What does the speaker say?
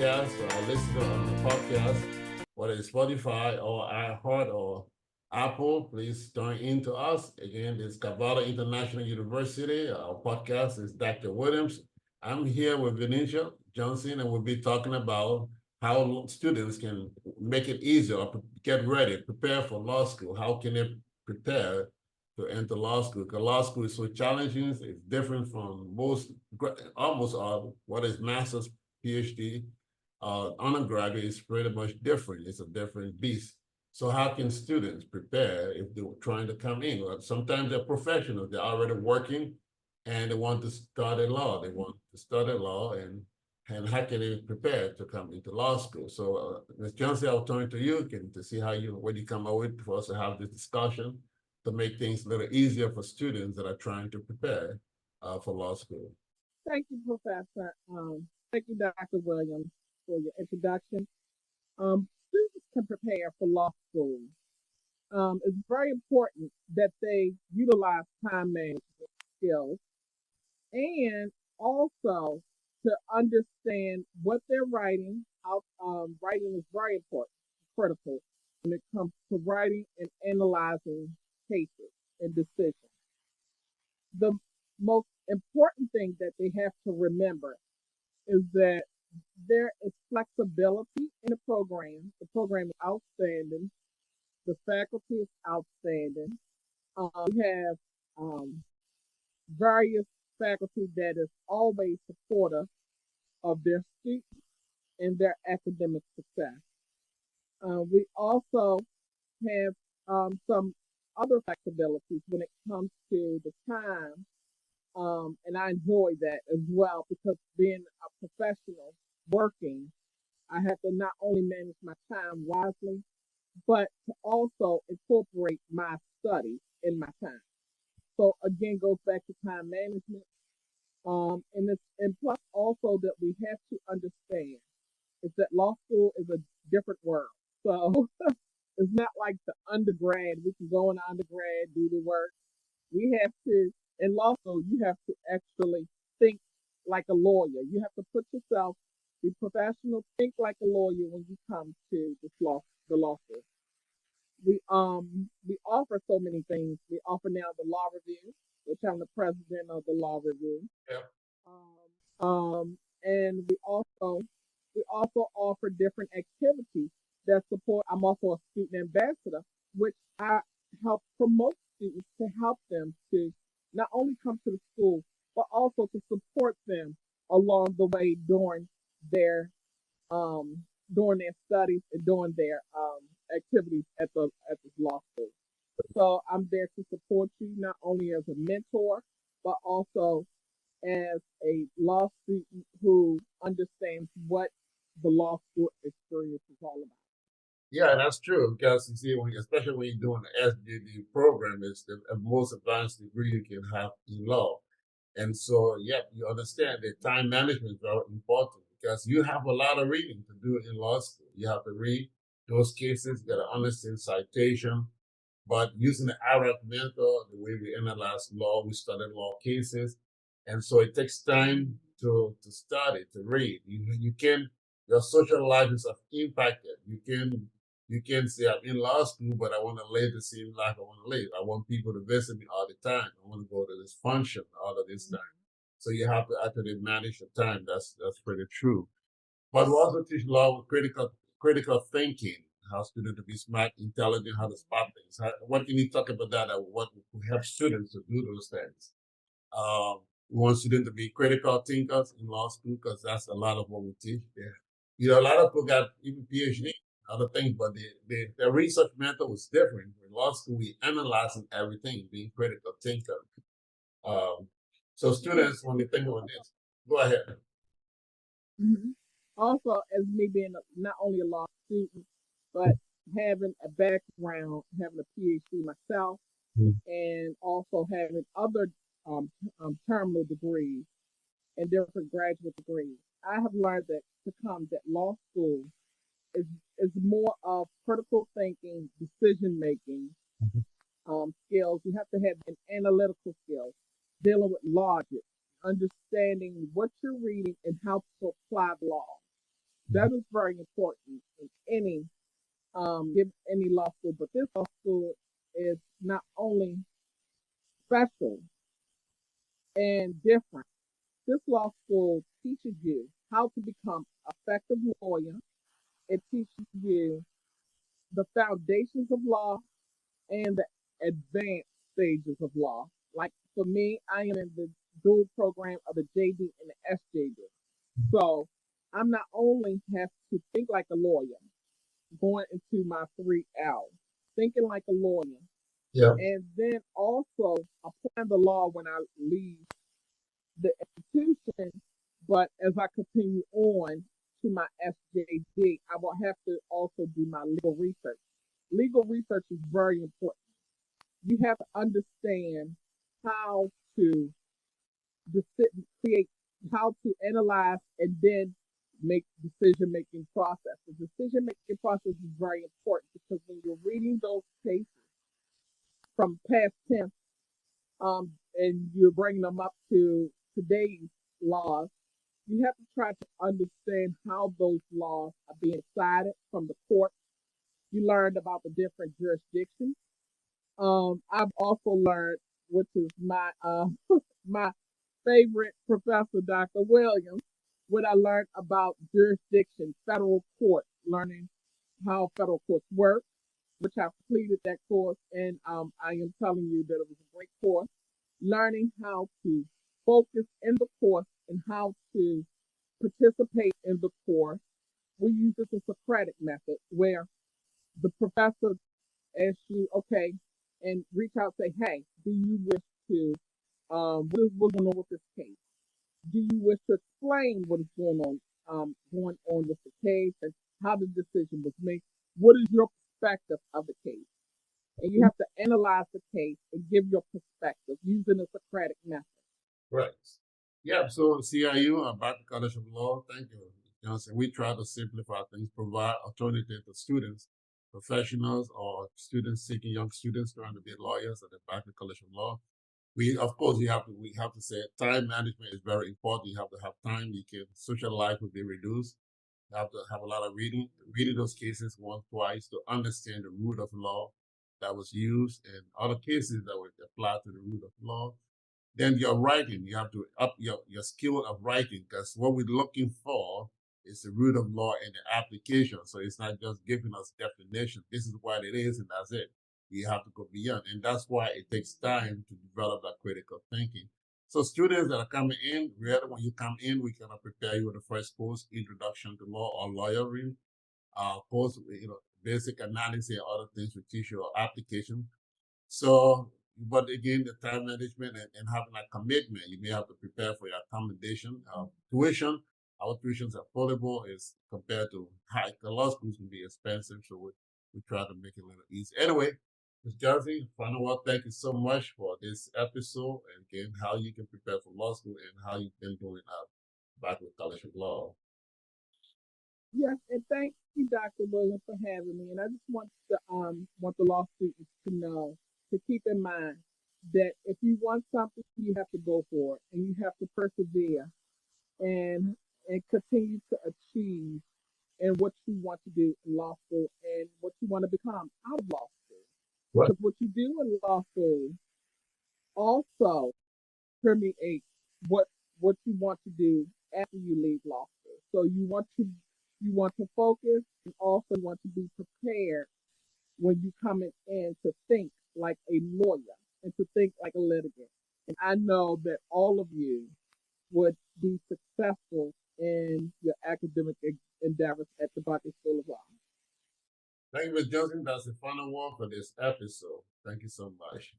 podcast or listener on the podcast, whether it's Spotify or iHeart or Apple, please join in to us. Again, this is Kabbalah International University. Our podcast is Dr. Williams. I'm here with Venetia Johnson, and we'll be talking about how students can make it easier, get ready, prepare for law school. How can they prepare to enter law school? Because law school is so challenging. It's different from almost all what is master's, PhD, undergraduate is pretty much different. It's a different beast. So how can students prepare if they're trying to come in? Well, sometimes they're professionals, they're already working and they want to study law. They want to study law and how can they prepare to come into law school? So Ms. Johnson, I'll turn to you to see what you come up with for us to have this discussion to make things a little easier for students that are trying to prepare for law school. Thank you, Professor. Thank you, Dr. Williams, for your introduction. Students can prepare for law school. It's very important that they utilize time management skills and also to understand what they're writing. Writing is very important, critical when it comes to writing and analyzing cases and decisions. The most important thing that they have to remember is that there is flexibility in the program. The program is outstanding. The faculty is outstanding. We have various faculty that is always supportive of their students and their academic success. We also have some other flexibilities when it comes to the time, and I enjoy that as well because being a professional working, I have to not only manage my time wisely, but to also incorporate my study in my time. So again, goes back to time management. And plus also that we have to understand is that law school is a different world. So it's not like the undergrad. We can go in undergrad, do the work. We have to, in law school, you have to actually think like a lawyer. You have to put yourself, be professional, think like a lawyer when you come to the law school. We offer so many things. We offer now the law review, which I'm the president of the law review. Yep. And we also offer different activities that support. I'm also a student ambassador, which I help promote students to help them to not only come to the school, but also to support them along the way their during their studies and during their activities at the law school. So I'm there to support you not only as a mentor, but also as a law student who understands what the law school experience is all about. Yeah, that's true because you see, especially when you're doing the SDD program, it's the most advanced degree you can have in law. And so, yeah, you understand that time management is very important because you have a lot of reading to do in law school. You have to read those cases, you got to understand citation, but using the Arab method, the way we analyze law, we study law cases. And so it takes time to study, to read. You can, your social life is impacted. You can say, I'm in law school, but I want to live the same life I want to live. I want people to visit me all the time. I want to go to this function all of this time. So you have to actually manage your time. That's pretty true. But we also teach law with critical thinking, how students to be smart, intelligent, how to spot things. What can you talk about that? What will help students to do those things? We want students to be critical thinkers in law school because that's a lot of what we teach there. A lot of people got even PhD, other things, but the research method was different. In law school, we analyzing everything, being critical thinker. Um, so students, when they think about this, go ahead. Mhm. Also, as me being not only a law student, but having a background, having a PhD myself, and also having other terminal degrees and different graduate degrees, I have learned that law school is is more of critical thinking, decision making skills. You have to have an analytical skills, dealing with logic, understanding what you're reading and how to apply the law. That is very important in any law school. But this law school is not only special and different. This law school teaches you how to become an effective lawyer. It teaches you the foundations of law and the advanced stages of law. Like for me, I am in the dual program of the JD and the SJD. So I'm not only have to think like a lawyer, going into my 3L, thinking like a lawyer, Yeah. and then also applying the law when I leave the institution. But as I continue on to my SJD, I will have to also do my legal research. Legal research is very important. You have to understand how to create, how to analyze, and then make decision making process. The decision making process is very important because when you're reading those cases from past tense, and you're bringing them up to today's laws, you have to try to understand how those laws are being decided from the court. You learned about the different jurisdictions. I've also learned, which is my my favorite professor, Dr. Williams, what I learned about jurisdiction, federal court, learning how federal courts work, which I completed that course, and I am telling you that it was a great course. Learning how to focus in the course and how to participate in the course. We use this as a Socratic method where the professor asks you, okay, and reach out, say, hey, do you wish to, what's going on with this case? Do you wish to explain what is going on with the case and how the decision was made? What is your perspective of the case? And you have to analyze the case and give your perspective using the Socratic method. Right. Yeah. So CIU, Barclay College of Law. Thank you, Johnson. We try to simplify things, provide alternative to students, professionals, or students seeking young students trying to be lawyers at the Barclay College of Law. We, of course, we have to say time management is very important. You have to have time. You can social life will be reduced. You have to have a lot of reading those cases once, twice to understand the root of law that was used and other cases that were applied to the root of law. Then your writing, you have to up your skill of writing because what we're looking for is the root of law and the application. So it's not just giving us definition. This is what it is, and that's it. We have to go beyond, and that's why it takes time to develop that critical thinking. So students that are coming in, really, when you come in, we cannot prepare you with the first course, Introduction to Law or Lawyering. Course, basic analysis and other things we teach you, application. So, but again, the time management and having a commitment, you may have to prepare for your accommodation, tuition. Our tuitions are affordable as compared to high. The law schools can be expensive, so we try to make it a little easy. Anyway, Ms. Jersey, final word, thank you so much for this episode and again, how you can prepare for law school and how you've been doing back with College of Law. Yes, and thank you, Dr. Williams, for having me. And I just want the law students to know, to keep in mind that if you want something, you have to go for it, and you have to persevere and continue to achieve and what you want to do in law school and what you want to become out of law school. Right. Because what you do in law school also permeates what you want to do after you leave law school. So you want to focus and also want to be prepared when you come in to think like a lawyer and to think like a litigant. And I know that all of you would be successful in your academic endeavors at the Barclay School of Law. Thank you, Ms. Johnson. That's the final word for this episode. Thank you so much.